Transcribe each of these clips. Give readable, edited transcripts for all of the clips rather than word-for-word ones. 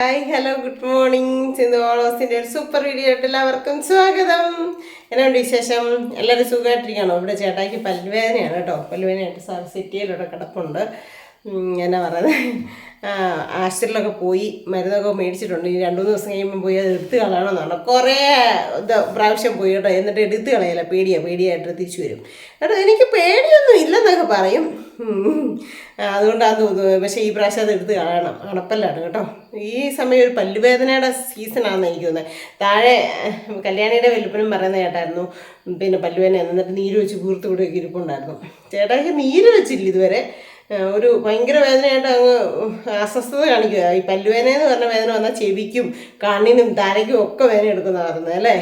Hi hello good morning Sindhu ഓളോസിൻ്റെ ഒരു super video ആയിട്ട് എല്ലാവർക്കും സ്വാഗതം. എന്നാണ്ട് വിശേഷം? എല്ലാവരും സുഖമായിട്ടിരിക്കണോ? ഇവിടെ ചേട്ടായിക്ക് പല്ലുവേദനയാണ് കേട്ടോ. പല്ലുവേദനയായിട്ട് സിറ്റിയിലൂടെ കിടപ്പുണ്ട്. എന്നാ പറയുന്നത്, ആശുപത്രിയിലൊക്കെ പോയി മരുന്നൊക്കെ മേടിച്ചിട്ടുണ്ട്. ഈ 2-3 ദിവസം കഴിയുമ്പോൾ പോയി അത് എടുത്ത് കളയണമെന്നാണ്. കുറേ പ്രാവശ്യം പോയി കേട്ടോ. എന്നിട്ട് എടുത്ത് കളയില്ല, പേടിയായിട്ട് തിരിച്ചു വരും കേട്ടോ. എനിക്ക് പേടിയൊന്നും ഇല്ലെന്നൊക്കെ പറയും, അതുകൊണ്ടാണ് തോന്നുന്നത്. പക്ഷേ ഈ പ്രാവശ്യം അത് എടുത്ത് കളയണം. അണപ്പല്ലാണ് കേട്ടോ. ഈ സമയം ഒരു പല്ലുവേദനയുടെ സീസണാണെന്ന് എനിക്ക് തോന്നുന്നത്. താഴെ കല്യാണിയുടെ വലുപ്പനും പറയുന്നത് കേട്ടായിരുന്നു, പിന്നെ പല്ലുവേദന എന്നിട്ട് നീര് വെച്ച് കൂർത്ത് കൂടെയൊക്കെ ഇരിപ്പുണ്ടായിരുന്നു. ചേട്ടായിക്ക് നീര് വെച്ചില്ല ഇതുവരെ. ഒരു ഭയങ്കര വേദനയായിട്ട് അങ്ങ് അസ്വസ്ഥത കാണിക്കുക. ഈ പല്ലുവേദന എന്ന് പറഞ്ഞ വേദന വന്നാൽ ചെവിക്കും കണ്ണിനും തലയ്ക്കും ഒക്കെ വേദന എടുക്കുന്ന പറയുന്നത് അല്ലേ.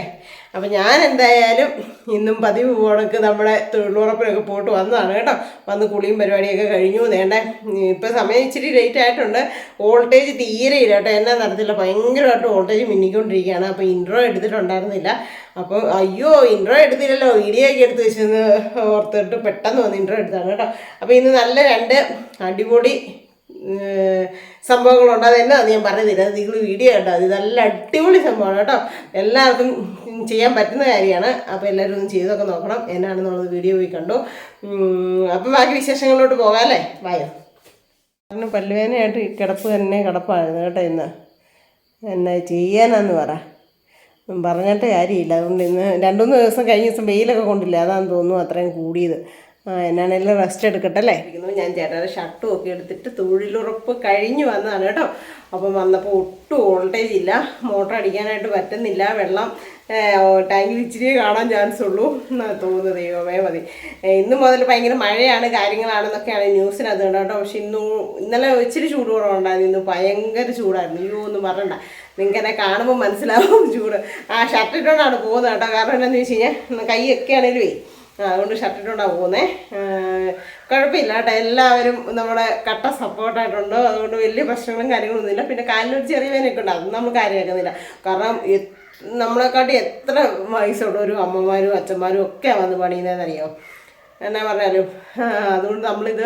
അപ്പം ഞാൻ എന്തായാലും ഇന്നും പതിവ് പോണക്ക് നമ്മുടെ തൊഴിലുറപ്പിനൊക്കെ പോയിട്ട് വന്നതാണ് കേട്ടോ. വന്ന് കുളിയും പരിപാടിയൊക്കെ കഴിഞ്ഞു. വേണ്ട ഇപ്പം സമയം ഇച്ചിരി ലേറ്റ് ആയിട്ടുണ്ട്. വോൾട്ടേജ് തീരെ ഇല്ല കേട്ടോ. എന്നാ നടത്തില്ല, ഭയങ്കരമായിട്ട് വോൾട്ടേജ് മിന്നിക്കൊണ്ടിരിക്കുകയാണ്. അപ്പോൾ ഇൻട്രോ എടുത്തിട്ടുണ്ടായിരുന്നില്ല. അപ്പോൾ അയ്യോ ഇൻട്രോ എടുത്തില്ലല്ലോ, വീഡിയോ ഒക്കെ എടുത്ത് വെച്ചെന്ന് ഓർത്തിട്ട് പെട്ടെന്ന് വന്ന് ഇൻട്രോ എടുത്താണ് കേട്ടോ. അപ്പോൾ ഇന്ന് നല്ല 2 അടിപൊളി സംഭവങ്ങളുണ്ട്. അതെന്നാ ഞാൻ പറയുന്നില്ല, അത് നിങ്ങൾ വീഡിയോ കേട്ടോ. അത് നല്ല അടിപൊളി സംഭവമാണ് കേട്ടോ. എല്ലാവർക്കും ചെയ്യാൻ പറ്റുന്ന കാര്യമാണ്. അപ്പോൾ എല്ലാവരും ഒന്ന് ചെയ്തൊക്കെ നോക്കണം. എന്നാണെന്നുള്ളത് വീഡിയോ പോയി കണ്ടു. അപ്പം ബാക്കി വിശേഷങ്ങളിലോട്ട് പോകാം അല്ലേ. വായോ. കാരണം പല്ലുവേദനയായിട്ട് കിടപ്പ് തന്നെ കിടപ്പായിരുന്നു കേട്ടോ. ഇന്ന് എന്നാ ചെയ്യാനാന്ന് പറഞ്ഞിട്ട് കാര്യമില്ല. അതുകൊണ്ട് ഇന്ന് 2-3 ദിവസം കഴിഞ്ഞ ദിവസം വെയിലൊക്കെ കൊണ്ടില്ല, അതാണെന്ന് തോന്നുന്നു അത്രയും കൂടിയത്. എന്നാണെങ്കിലും റെസ്റ്റ് എടുക്കട്ടെ അല്ലേ. ഞാൻ ചേട്ടായുടെ ഷർട്ടും ഒക്കെ എടുത്തിട്ട് തൊഴിലുറപ്പ് കഴിഞ്ഞ് വന്നതാണ് കേട്ടോ. അപ്പം വന്നപ്പോൾ ഒട്ടും വോൾട്ടേജ് ഇല്ല, മോട്ടർ അടിക്കാനായിട്ട് പറ്റുന്നില്ല. വെള്ളം ടാങ്കിൽ ഇച്ചിരി കാണാൻ ചാൻസ് ഉള്ളൂ എന്നാണ് തോന്നുന്നത്. ദൈവമേ മതി. ഇന്ന് മുതൽ ഭയങ്കര മഴയാണ് കാര്യങ്ങളാണെന്നൊക്കെയാണ് ന്യൂസിനകത്ത് കണ്ടോ കേട്ടോ. പക്ഷെ ഇന്നലെ ഇച്ചിരി ചൂട് കുറവുണ്ടായിരുന്നു. ഇന്ന് ഭയങ്കര ചൂടായിരുന്നു. അയ്യോ ഒന്നും പറയണ്ട, നിങ്ങൾക്ക് എന്നെ കാണുമ്പോൾ മനസ്സിലാവും ചൂട്. ഷർട്ട് ഇട്ടുകൊണ്ടാണ് പോകുന്നത് കേട്ടോ. കാരണം എന്താണെന്ന് വെച്ച് കഴിഞ്ഞാൽ കൈയൊക്കെ ആണെങ്കിലും അതുകൊണ്ട് ഷർട്ട് ഇട്ടുകൊണ്ടാണ് പോകുന്നത്. കുഴപ്പമില്ല കേട്ടോ, എല്ലാവരും നമ്മുടെ കട്ട സപ്പോർട്ടായിട്ടുണ്ട്. അതുകൊണ്ട് വലിയ പ്രശ്നങ്ങളും കാര്യങ്ങളൊന്നുമില്ല. പിന്നെ കാലിനൊരു ചെറിയ വേദനയൊക്കെ ഉണ്ട്, അതൊന്നും നമ്മൾ കാര്യമാക്കുന്നില്ല. കാരണം നമ്മളെക്കാട്ടി എത്ര വയസ്സുള്ള ഒരു അമ്മമാരും അച്ഛന്മാരും ഒക്കെ വന്ന് പണിയുന്നതെന്നറിയോ. എന്നാ പറഞ്ഞാലും അതുകൊണ്ട് നമ്മളിത്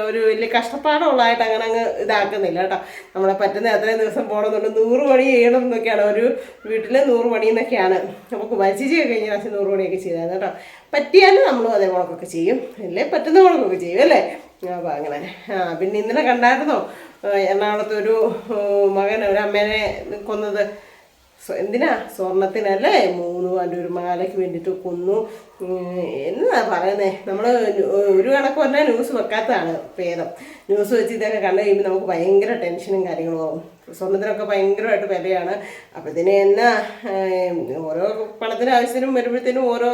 ഒരു വലിയ കഷ്ടപ്പാടുള്ളതായിട്ട് അങ്ങനെ അങ്ങ് ഇതാക്കുന്നില്ല കേട്ടോ. നമ്മളെ പറ്റുന്ന എത്രയും ദിവസം പോകണമെന്നുണ്ട്. 100 പണി ചെയ്യണം എന്നൊക്കെയാണ്, ഒരു വീട്ടിൽ 100 പണി എന്നൊക്കെയാണ്. നമുക്ക് മരിച്ചൊക്കെ കഴിഞ്ഞ പ്രാവശ്യം 100 പണിയൊക്കെ ചെയ്തായിരുന്നു കേട്ടോ. പറ്റിയാലും നമ്മളും അതേ മുളക്കൊക്കെ ചെയ്യും, അല്ലേ പറ്റുന്ന മുളക്കൊക്കെ ചെയ്യും അല്ലേ. അപ്പോൾ അങ്ങനെ പിന്നെ ഇന്നലെ കണ്ടായിരുന്നോ എറണാകുളത്ത് ഒരു മകൻ ഒരു അമ്മേനെ കൊന്നത്. എന്തിനാ? സ്വർണത്തിനല്ലേ, 3 പവൻ്റെ ഒരു മാലയ്ക്ക് വേണ്ടിയിട്ട് കൊന്നു. എന്നാ പറയുന്നത്, നമ്മൾ ഒരു കണക്ക് പറഞ്ഞാൽ ന്യൂസ് വെക്കാത്തതാണ് ഭേദം. ന്യൂസ് വെച്ച് ഇതൊക്കെ കണ്ടു കഴിയുമ്പോൾ നമുക്ക് ഭയങ്കര ടെൻഷനും കാര്യങ്ങളും ആവും. സ്വർണത്തിനൊക്കെ ഭയങ്കരമായിട്ട് വിലയാണ്. അപ്പോൾ ഇതിന് എന്നാ ഓരോ പണത്തിന് ആവശ്യത്തിനും വരുമ്പോഴത്തേനും ഓരോ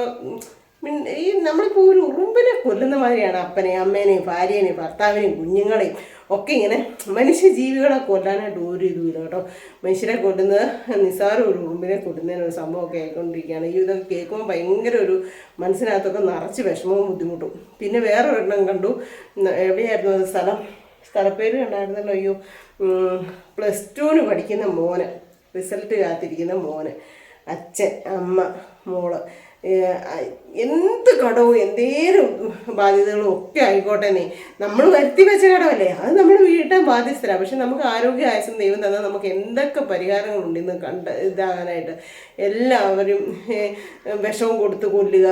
നമ്മളിപ്പോൾ ഒരു ഉറുമ്പിനെ കൊല്ലുന്ന മാതിരിയാണ് അപ്പനെയും അമ്മേനെയും ഭാര്യേനെയും ഭർത്താവിനെയും കുഞ്ഞുങ്ങളെയും ഒക്കെ ഇങ്ങനെ മനുഷ്യജീവികളെ കൊല്ലാനായിട്ട് ഒരു ഇതുമില്ല കേട്ടോ. മനുഷ്യരെ കൊല്ലുന്നത് നിസ്സാര ഒരു ഉറുമ്പിനെ കൊല്ലുന്നതിനൊരു സംഭവമൊക്കെ ആയിക്കൊണ്ടിരിക്കുകയാണ്. ഇതൊക്കെ കേൾക്കുമ്പോൾ ഭയങ്കര ഒരു മനസ്സിനകത്തൊക്കെ നിറച്ച് വിഷമവും ബുദ്ധിമുട്ടും. പിന്നെ വേറെ ഒരെണ്ണം കണ്ടു. എവിടെയായിരുന്നു അത് സ്ഥലപ്പേര് കണ്ടായിരുന്നല്ലോ. അയ്യോ, +2 പഠിക്കുന്ന മോന്, റിസൾട്ട് കാത്തിരിക്കുന്ന മോന്, അച്ഛൻ അമ്മ മോള്, എന്ത് കടവും എന്തേലും ബാധ്യതകളും ഒക്കെ ആയിക്കോട്ടെ, നമ്മൾ വരുത്തി വെച്ച കടമല്ലേ, അത് നമ്മൾ വീട്ടാൻ ബാധ്യസ്ഥരാണ്. പക്ഷെ നമുക്ക് ആരോഗ്യ ആയുസ്സും ദൈവം തന്നാൽ നമുക്ക് എന്തൊക്കെ പരിഹാരങ്ങളുണ്ടെന്ന് ഇതാകാനായിട്ട്. എല്ലാവരും വിഷവും കൊടുത്ത് കൊല്ലുക,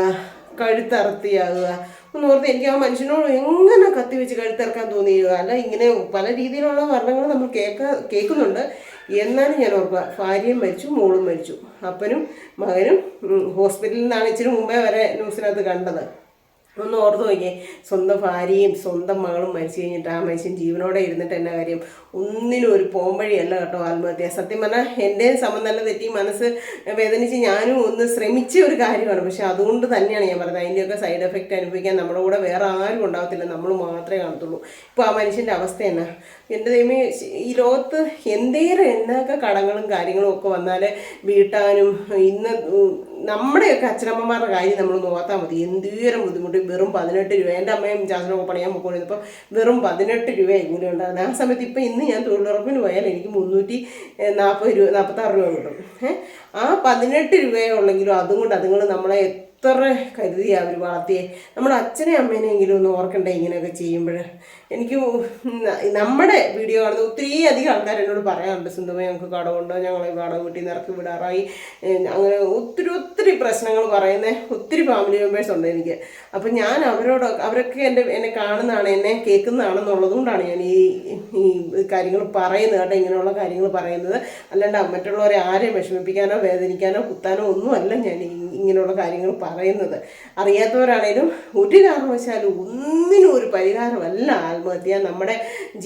കഴുത്തറുത്തിയാകുക. ഒന്ന് ഓർത്ത് എനിക്ക് ആ മനുഷ്യനോട് എങ്ങനെ കത്തി വെച്ച് കഴുത്തിറക്കാൻ തോന്നിയുക. അല്ല, ഇങ്ങനെ പല രീതിയിലുള്ള മരണങ്ങൾ നമ്മൾ കേൾക്കുന്നുണ്ട്. എന്നാലും ഞാൻ ഓർക്കുക, ഭാര്യയും മരിച്ചു, മോളും മരിച്ചു, അപ്പനും മകനും ഹോസ്പിറ്റലിൽ നിന്നാണ് ഇച്ചിരി മുമ്പേ വരെ ന്യൂസിനകത്ത് കണ്ടത്. ഒന്ന് ഓർത്ത് നോക്കിയേ, സ്വന്തം ഭാര്യയും സ്വന്തം മകളും മരിച്ചു കഴിഞ്ഞിട്ട് ആ മനുഷ്യൻ ജീവനോടെ ഇരുന്നിട്ട് എന്നാ കാര്യം. ഒന്നിനും ഒരു പോംവഴിയല്ല കേട്ടോ ആത്മഹത്യ. സത്യം പറഞ്ഞാൽ എൻ്റെയും സമനില തെറ്റി മനസ്സ് വേദനിച്ച് ഞാനും ഒന്ന് ശ്രമിച്ച ഒരു കാര്യമാണ്. പക്ഷെ അതുകൊണ്ട് തന്നെയാണ് ഞാൻ പറയുന്നത്, അതിൻ്റെയൊക്കെ സൈഡ് എഫക്റ്റ് അനുഭവിക്കാൻ നമ്മുടെ കൂടെ വേറെ ആരും ഉണ്ടാകത്തില്ല, നമ്മൾ മാത്രമേ കാണത്തുള്ളൂ. ഇപ്പോൾ ആ മനുഷ്യൻ്റെ അവസ്ഥ എന്നാ. എൻ്റെ ദൈവമേ, ഈ ലോകത്ത് എന്നൊക്കെ കടങ്ങളും കാര്യങ്ങളും ഒക്കെ വന്നാൽ വീട്ടാനും ഇന്ന് നമ്മുടെയൊക്കെ അച്ഛനമ്മമാരുടെ കാര്യം നമ്മൾ നോക്കാൻ മതി. എന്തോരം ബുദ്ധിമുട്ട്. വെറും 18 രൂപ. എൻ്റെ അമ്മയും ചാച്ചനൊക്കെ പണിയാൻ പോയിക്കൊണ്ടിരുന്നപ്പോൾ വെറും 18 രൂപയായി കൂലി ഉണ്ടാകുന്നത്. ആ സമയത്ത് ഇപ്പം ഇന്ന് ഞാൻ തൊഴിലുറപ്പിന് പോയാൽ എനിക്ക് 346 രൂപ കിട്ടും. ആ 18 രൂപയേ ഉള്ളെങ്കിലും അതുകൊണ്ട് അതുങ്ങൾ നമ്മളെ എത്ര കരുതിയാണ് അവർ വളർത്തിയേ. നമ്മുടെ അച്ഛനെ അമ്മേനെങ്കിലും ഒന്ന് ഓർക്കണ്ടേ ഇങ്ങനെയൊക്കെ ചെയ്യുമ്പോൾ. എനിക്ക് നമ്മുടെ വീഡിയോ കാണുന്ന ഒത്തിരി അധികം ആൾക്കാർ എന്നോട് പറയാറുണ്ട്, സിന്ധുമേ ഞങ്ങൾക്ക് കടമുണ്ട്, ഞങ്ങളെ വാടക വീട്ടിൽ നിന്ന് ഇറക്കി വിടാറായി, അങ്ങനെ ഒത്തിരി പ്രശ്നങ്ങൾ പറയുന്ന ഒത്തിരി ഫാമിലി മെമ്പേഴ്സ് ഉണ്ട് എനിക്ക്. അപ്പം ഞാൻ അവരൊക്കെ എന്നെ കാണുന്നതാണ്, എന്നെ കേൾക്കുന്നതാണെന്നുള്ളത് കൊണ്ടാണ് ഞാൻ ഈ കാര്യങ്ങൾ പറയുന്നത് കേട്ടോ, ഇങ്ങനെയുള്ള കാര്യങ്ങൾ പറയുന്നത്. അല്ലാണ്ട് മറ്റുള്ളവരെ ആരെയും വിഷമിപ്പിക്കാനോ വേദനിക്കാനോ കുത്താനോ ഒന്നുമല്ല ഞാൻ ഇങ്ങനെയുള്ള കാര്യങ്ങൾ പറയുന്നത്. അറിയാത്തവരാണേലും ഒരു കാരണവശാലും ഒന്നിനും ഒരു പരിഹാരമല്ല ആത്മഹത്യ. നമ്മുടെ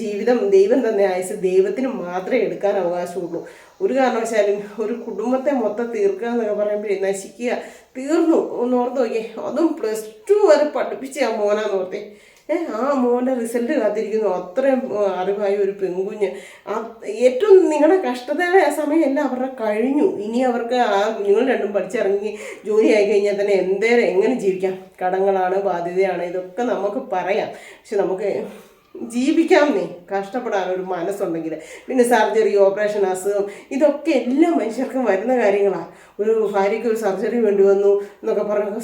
ജീവിതം ദൈവം തന്നെ ആയുസ് ദൈവത്തിന് മാത്രമേ എടുക്കാൻ അവകാശമുള്ളൂ. ഒരു കാരണവശാലും ഒരു കുടുംബത്തെ മൊത്തം തീർക്കുക എന്നൊക്കെ പറയുമ്പോഴേ നശിക്കുക, തീർന്നു ഒന്ന് ഓർത്ത് നോക്കിയേ. അതും +2 വരെ പഠിപ്പിച്ച ആ മോനാന്ന് ഓർത്തേ. ആ മോൻ്റെ റിസൾട്ട് കാത്തിരിക്കുന്നു. അത്രയും അറിവായ ഒരു പെൺകുഞ്ഞ്. ഏറ്റവും നിങ്ങളുടെ കഷ്ടതയുടെ ആ സമയമെല്ലാം അവരുടെ കഴിഞ്ഞു. ഇനി അവർക്ക് നിങ്ങൾ രണ്ടും പഠിച്ചിറങ്ങി ജോലി ആയി കഴിഞ്ഞാൽ തന്നെ എങ്ങനെ ജീവിക്കാം? കടങ്ങളാണ്, ബാധ്യതയാണ്, ഇതൊക്കെ നമുക്ക് പറയാം. പക്ഷെ നമുക്ക് ജീവിക്കാമെന്നേ, കഷ്ടപ്പെടാനൊരു മനസ്സുണ്ടെങ്കിൽ. പിന്നെ സർജറി, ഓപ്പറേഷൻ, അസുഖം, ഇതൊക്കെ എല്ലാ മനുഷ്യർക്കും വരുന്ന കാര്യങ്ങളാണ്. ഒരു ഭാര്യയ്ക്ക് ഒരു സർജറി വേണ്ടി വന്നു എന്നൊക്കെ പറഞ്ഞ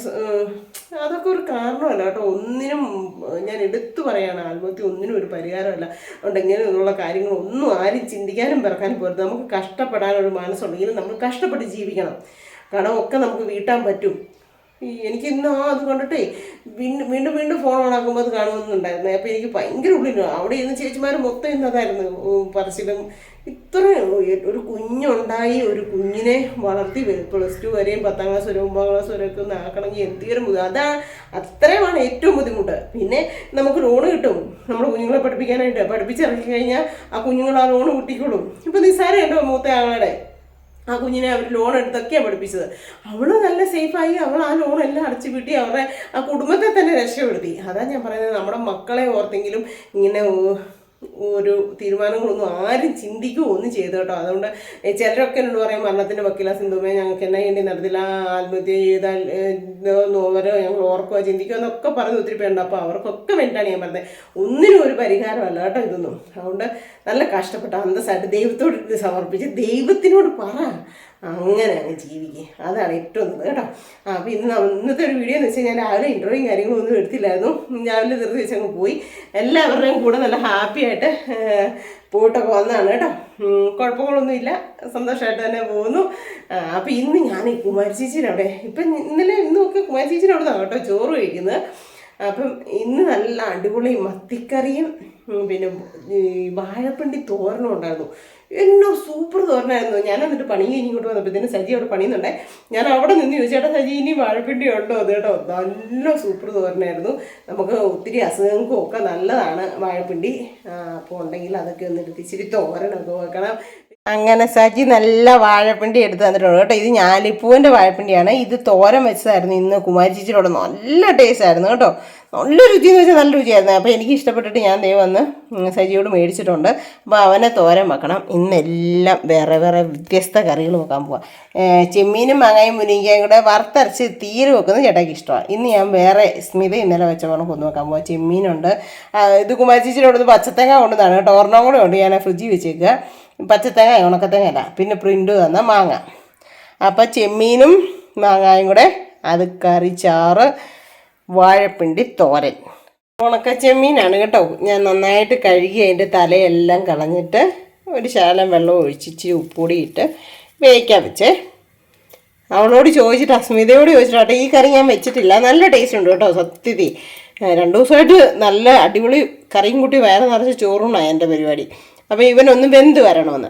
അതൊക്കെ ഒരു കാരണമല്ല കേട്ടോ. ഒന്നിനും ഞാൻ എടുത്തു പറയാണ്, ആത്മഹത്യ ഒന്നിനും ഒരു പരിഹാരമല്ല. അതുകൊണ്ട് ഇങ്ങനെയുള്ള കാര്യങ്ങളൊന്നും ആരും ചിന്തിക്കാനും പിറക്കാനും പോരുത്. നമുക്ക് കഷ്ടപ്പെടാനൊരു മനസ്സുണ്ടെങ്കിൽ നമ്മൾ കഷ്ടപ്പെട്ട് ജീവിക്കണം. കടമൊക്കെ നമുക്ക് വീട്ടാൻ പറ്റും. എനിക്ക് ഇന്ന് അത് കണ്ടിട്ടേ വീണ്ടും ഫോൺ ഓണാക്കുമ്പോൾ അത് കാണുമെന്നുണ്ടായിരുന്നു. അപ്പോൾ എനിക്ക് ഭയങ്കര ഉള്ളിലും അവിടെ ഇരുന്ന് ചേച്ചിമാർ മൊത്തം ഇന്നതായിരുന്നു പറച്ചിലും. ഇത്രയും ഒരു കുഞ്ഞുണ്ടായി, ഒരു കുഞ്ഞിനെ വളർത്തി +2 വരെയും 10ാം ക്ലാസ് വരെ 9ാം ക്ലാസ് വരെയൊക്കെ ഒന്ന് ആക്കണമെങ്കിൽ എന്തെങ്കിലും അത്രയുമാണ് ഏറ്റവും ബുദ്ധിമുട്ട്. പിന്നെ നമുക്ക് ലോണ് കിട്ടും നമ്മുടെ കുഞ്ഞുങ്ങളെ പഠിപ്പിക്കാനായിട്ട്. പഠിപ്പിച്ചിറക്കി കഴിഞ്ഞാൽ ആ കുഞ്ഞുങ്ങൾ ആ ലോണ് കിട്ടിക്കോളും. ഇപ്പം നിസ്സാരം ഉണ്ടോ മൂത്ത ആളുടെ ആ കുഞ്ഞിനെ അവർ ലോൺ എടുത്തൊക്കെയാണ് പഠിപ്പിച്ചത്. അവൾ നല്ല സേഫായി, അവൾ ആ ലോണെല്ലാം അടച്ചു വീട്ടി അവരുടെ ആ കുടുംബത്തെ തന്നെ രക്ഷപ്പെടുത്തി. അതാണ് ഞാൻ പറയുന്നത്, നമ്മുടെ മക്കളെ ഓർത്തെങ്കിലും ഇങ്ങനെ ഒരു തീരുമാനങ്ങളൊന്നും ആരും ചിന്തിക്കുകയോ ഒന്നും ചെയ്തു കേട്ടോ. അതുകൊണ്ട് ചിലരൊക്കെ എന്നോട് പറയും, മരണത്തിൻ്റെ വക്കീല സിന്ധുമേ, ഞങ്ങൾക്ക് എന്നാ വേണ്ടി നടത്തില്ല, ആത്മഹത്യ ചെയ്താൽ നോവരോ ഞങ്ങൾ ഓർക്കുകയോ ചിന്തിക്കുകയോ എന്നൊക്കെ പറഞ്ഞ് ഒത്തിരി പേരുണ്ട്. അപ്പോൾ അവർക്കൊക്കെ വേണ്ടിയിട്ടാണ് ഞാൻ പറഞ്ഞത്, ഒന്നിനും ഒരു പരിഹാരമല്ല കേട്ടോ ഇതൊന്നും. അതുകൊണ്ട് നല്ല കഷ്ടപ്പെട്ട അന്തസ്സായിട്ട് ദൈവത്തോട് ഇത് സമർപ്പിച്ച് ദൈവത്തിനോട് പറ, അങ്ങനെ അങ്ങ് ജീവിക്കുക. അതാണ് ഏറ്റവും നല്ലത് കേട്ടോ. അപ്പോൾ ഇന്നത്തെ ഒരു വീഡിയോ എന്ന് വെച്ചാൽ ഞാൻ രാവിലെ ഇൻ്റർവ്യൂയും കാര്യങ്ങളും ഒന്നും എടുത്തില്ലായിരുന്നു. രാവിലെ ധൃതി വെച്ചങ്ങ് പോയി. എല്ലാവരുടെയും കൂടെ നല്ല ഹാപ്പി ആയിട്ട് പോയിട്ടൊക്കെ വന്നതാണ് കേട്ടോ. കുഴപ്പങ്ങളൊന്നുമില്ല, സന്തോഷമായിട്ട് തന്നെ പോകുന്നു. അപ്പോൾ ഇന്ന് ഞാൻ കുമാരി ചേച്ചിയുടെ അവിടെ ഇന്നൊക്കെ കുമാരി ചേച്ചിയുടെ അവിടെ നിന്നാണ് കേട്ടോ ചോറ് കഴിക്കുന്നത്. അപ്പം ഇന്ന് നല്ല അടിപൊളി മത്തിക്കറിയും പിന്നെ വാഴപ്പിണ്ടി തോരനും ഉണ്ടായിരുന്നു. എന്നോ സൂപ്പർ തോരനായിരുന്നു. ഞാൻ എന്നിട്ട് പണി കഴിഞ്ഞ് ഇങ്ങോട്ട് വന്നപ്പോഴത്തേനും സജി അവിടെ പണിയുന്നുണ്ടേ. ഞാൻ അവിടെ നിന്ന് ചോദിച്ചു, ചേട്ടാ സജി ഇനി വാഴപ്പിണ്ടി ഉണ്ടോ? അത് കേട്ടോ നല്ല സൂപ്പർ തോരനായിരുന്നു. നമുക്ക് ഒത്തിരി അസുഖങ്ങൾക്കും ഒക്കെ നല്ലതാണ് വാഴപ്പിണ്ടി. അപ്പോൾ ഉണ്ടെങ്കിൽ അതൊക്കെ ഒന്ന് എടുത്ത് ഇച്ചിരി തോരനൊക്കെ വെക്കണം. അങ്ങനെ സജി നല്ല വാഴപ്പിണ്ടി എടുത്ത് തന്നിട്ടുണ്ട് കേട്ടോ. ഇത് ഞാലിപ്പൂവിൻ്റെ വാഴപ്പിണ്ടിയാണ്. ഇത് തോരൻ വെച്ചതായിരുന്നു ഇന്ന് കുമാരി ചേച്ചിയോടെ. നല്ല ടേസ്റ്റ് ആയിരുന്നു കേട്ടോ. നല്ല രുചിയെന്ന് വെച്ചാൽ നല്ല രുചിയായിരുന്നു. അപ്പോൾ എനിക്ക് ഇഷ്ടപ്പെട്ടിട്ട് ഞാൻ വന്ന് സജിയോട് മേടിച്ചിട്ടുണ്ട്. അപ്പോൾ അവനെ തോരൻ വെക്കണം. ഇന്നെല്ലാം വേറെ വ്യത്യസ്ത കറികൾ വെക്കാൻ പോവാം. ചെമ്മീനും മാങ്ങായും മുരിങ്ങയും കൂടെ വറുത്തരച്ച് തീരെ വെക്കുന്നത് ചേട്ടാക്ക് ഇഷ്ടമാണ്. ഇന്ന് ഞാൻ വേറെ സ്മിത ഇന്നലെ വെച്ച പോലെ കൊന്നു വെക്കാൻ പോവാം. ചെമ്മീനുണ്ട്. ഇത് കുമാരി ചേച്ചിയോട് പച്ചത്തേങ്ങ കൊണ്ടുതാണ് കേട്ടോ. ഒരെണ്ണം കൂടെ ഉണ്ട്, ഞാൻ ഫ്രിഡ്ജിൽ വെച്ചേക്കുക. പച്ചത്തേങ്ങ, ഉണക്കത്തേങ്ങ അല്ല, പിന്നെ പ്രിൻ്റ് തന്ന മാങ്ങ. അപ്പം ചെമ്മീനും മാങ്ങായും കൂടെ അത് കറി ചാറ്, വാഴപ്പിണ്ടി തോരൻ. ഉണക്ക ചെമ്മീനാണ് കേട്ടോ. ഞാൻ നന്നായിട്ട് കഴുകി അതിൻ്റെ തലയെല്ലാം കളഞ്ഞിട്ട് ഒരു ശകലം വെള്ളം ഒഴിച്ച് ഇച്ചിരി ഉപ്പുപൊടി ഇട്ട് വേവിക്കാൻ വെച്ചേ. അവളോട് ചോദിച്ചിട്ട്, അസ്മിതയോട് ചോദിച്ചിട്ടോ, ഈ കറി ഞാൻ വെച്ചിട്ടില്ല, നല്ല ടേസ്റ്റ് ഉണ്ട് കേട്ടോ. സത്യത്തിൽ 2 ദിവസമായിട്ട് നല്ല അടിപൊളി കറിയും കൂട്ടി വയറ് നിറച്ച് ചോറുണ്ടായി എൻ്റെ പരിപാടി. അപ്പോൾ ഇവനൊന്ന് വെന്ത് വരണമെന്ന്.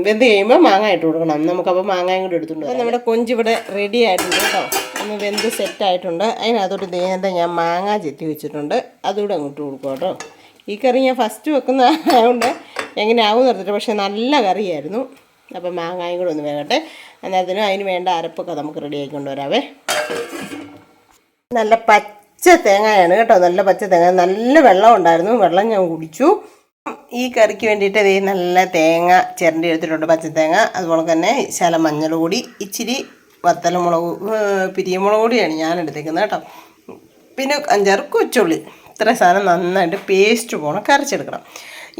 വെന്ത് കഴിയുമ്പോൾ മാങ്ങ ഇട്ട് കൊടുക്കണം. നമുക്കപ്പോൾ മാങ്ങയും കൂടി എടുത്തുകൊണ്ട് വരാം. നമ്മുടെ കൊഞ്ച് ഇവിടെ റെഡി ആയിട്ടുണ്ട് കേട്ടോ. ഒന്ന് വെന്ത് സെറ്റായിട്ടുണ്ട്. അതിനകത്തോട്ട് നേരത്തെ ഞാൻ മാങ്ങ ചെത്തി വെച്ചിട്ടുണ്ട്, അതുകൂടെ അങ്ങോട്ട് കൊടുക്കും കേട്ടോ. ഈ കറി ഞാൻ ഫസ്റ്റ് വെക്കുന്ന ആയതുകൊണ്ട് എങ്ങനെ ആവും നിർത്തിട്ട്, പക്ഷേ നല്ല കറിയായിരുന്നു. അപ്പോൾ മാങ്ങയും കൂടെ ഒന്ന് വേകട്ടെ. അന്നേരത്തിനും അതിന് വേണ്ട അരപ്പൊക്കെ നമുക്ക് റെഡി ആയിക്കൊണ്ട് വരാവേ. നല്ല പച്ച തേങ്ങയാണ് കേട്ടോ, നല്ല പച്ച തേങ്ങ. നല്ല വെള്ളം ഉണ്ടായിരുന്നു, വെള്ളം ഞാൻ കുടിച്ചു. ഈ കറിക്ക് വേണ്ടിയിട്ട് നല്ല തേങ്ങ ചിരണ്ടി എടുത്തിട്ടുണ്ട്, പച്ചത്തേങ്ങ. അതുപോലെ തന്നെ ശകലം മഞ്ഞൾ പൊടി, ഇച്ചിരി വത്തലമുളക്, പിരിയമുളക് പൊടിയാണ് ഞാൻ എടുത്തേക്കുന്നത് കേട്ടോ. പിന്നെ 5-6 കൊച്ചുള്ളി. ഇത്ര സാധനം നന്നായിട്ട് പേസ്റ്റ് പോകണം, കരച്ചെടുക്കണം.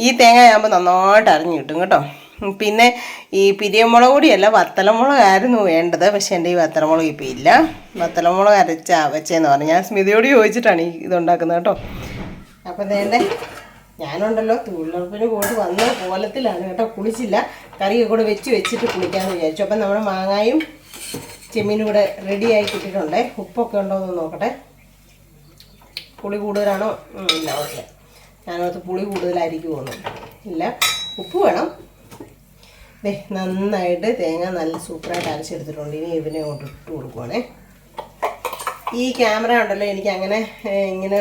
ഈ തേങ്ങ ആകുമ്പോൾ നന്നായിട്ട് അരഞ്ഞു കിട്ടും കേട്ടോ. പിന്നെ ഈ പിരിയമുളക് പൊടിയല്ല, വത്തലമുളകായിരുന്നു വേണ്ടത്. പക്ഷേ എൻ്റെ ഈ വത്തലമുളക് ഇപ്പോൾ ഇല്ല. വത്തലമുളക് വെച്ചെന്ന് പറഞ്ഞു. ഞാൻ സ്മിതയോട് ചോദിച്ചിട്ടാണ് ഇതുണ്ടാക്കുന്നത് കേട്ടോ. അപ്പോൾ വേണ്ടേ ഞാനുണ്ടല്ലോ തൊഴിലുറപ്പിന് പോയിട്ട് വന്ന കോലത്തിലാണ് കേട്ടോ, കുളിച്ചില്ല. കറിയൊക്കെ കൂടെ വെച്ചിട്ട് കുളിക്കാമെന്ന് വിചാരിച്ചു. അപ്പം നമ്മുടെ മാങ്ങായും ചെമ്മീനും കൂടെ റെഡിയായി കിട്ടിയിട്ടുണ്ടേ. ഉപ്പൊക്കെ ഉണ്ടോ എന്ന് നോക്കട്ടെ. പുളി കൂടുതലാണോ? ഇല്ല, ഓക്കെ. ഞാനകത്ത് പുളി കൂടുതലായിരിക്കും തോന്നും. ഇല്ല, ഉപ്പ് വേണം. നന്നായിട്ട് തേങ്ങ നല്ല സൂപ്പറായിട്ട് അരച്ചെടുത്തിട്ടുണ്ട്. ഇനി ഇതിനെ കൊണ്ട് ഇട്ട് കൊടുക്കുവാണേ. ഈ ക്യാമറ ഉണ്ടല്ലോ, എനിക്ക് അങ്ങനെ ഇങ്ങനെ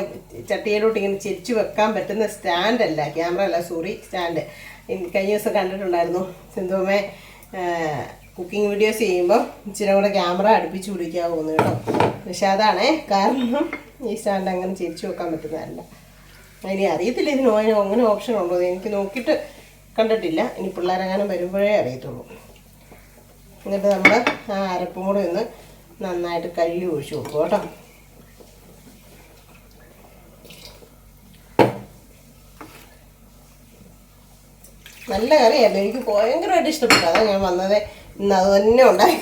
ചട്ടിയിലോട്ട് ഇങ്ങനെ ചെരിച്ച് വെക്കാൻ പറ്റുന്ന സ്റ്റാൻഡല്ല, ക്യാമറ അല്ല, സോറി, സ്റ്റാൻഡ്. കഴിഞ്ഞ ദിവസം കണ്ടിട്ടുണ്ടായിരുന്നു സിന്ധുവമ്മ കുക്കിംഗ് വീഡിയോസ് ചെയ്യുമ്പോൾ ഇച്ചിരി കൂടെ ക്യാമറ അടുപ്പിച്ച് പിടിക്കാവുന്നു കേട്ടോ. പക്ഷെ അതാണേ കാരണം ഈ സ്റ്റാൻഡ് അങ്ങനെ ചെരിച്ച് വെക്കാൻ പറ്റുന്നതല്ല. ഇനി അറിയത്തില്ല ഇതിന് അങ്ങനെ ഓപ്ഷൻ ഉണ്ടോ, എനിക്ക് നോക്കിയിട്ട് കണ്ടിട്ടില്ല. ഇനി പിള്ളേരെങ്ങാനും വരുമ്പോഴേ അറിയത്തുള്ളൂ. എന്നിട്ട് നമ്മൾ ആ അരപ്പും കൂടെ ഒന്ന് നന്നായിട്ട് കഴുകി ഒഴിച്ചു കൊടുക്കും കേട്ടോ. നല്ല കറിയായിരുന്നു, എനിക്ക് ഭയങ്കരമായിട്ട് ഇഷ്ടപ്പെട്ടു. അതാണ് ഞാൻ വന്നത്. ഇന്ന് അത് തന്നെ ഉണ്ടായി.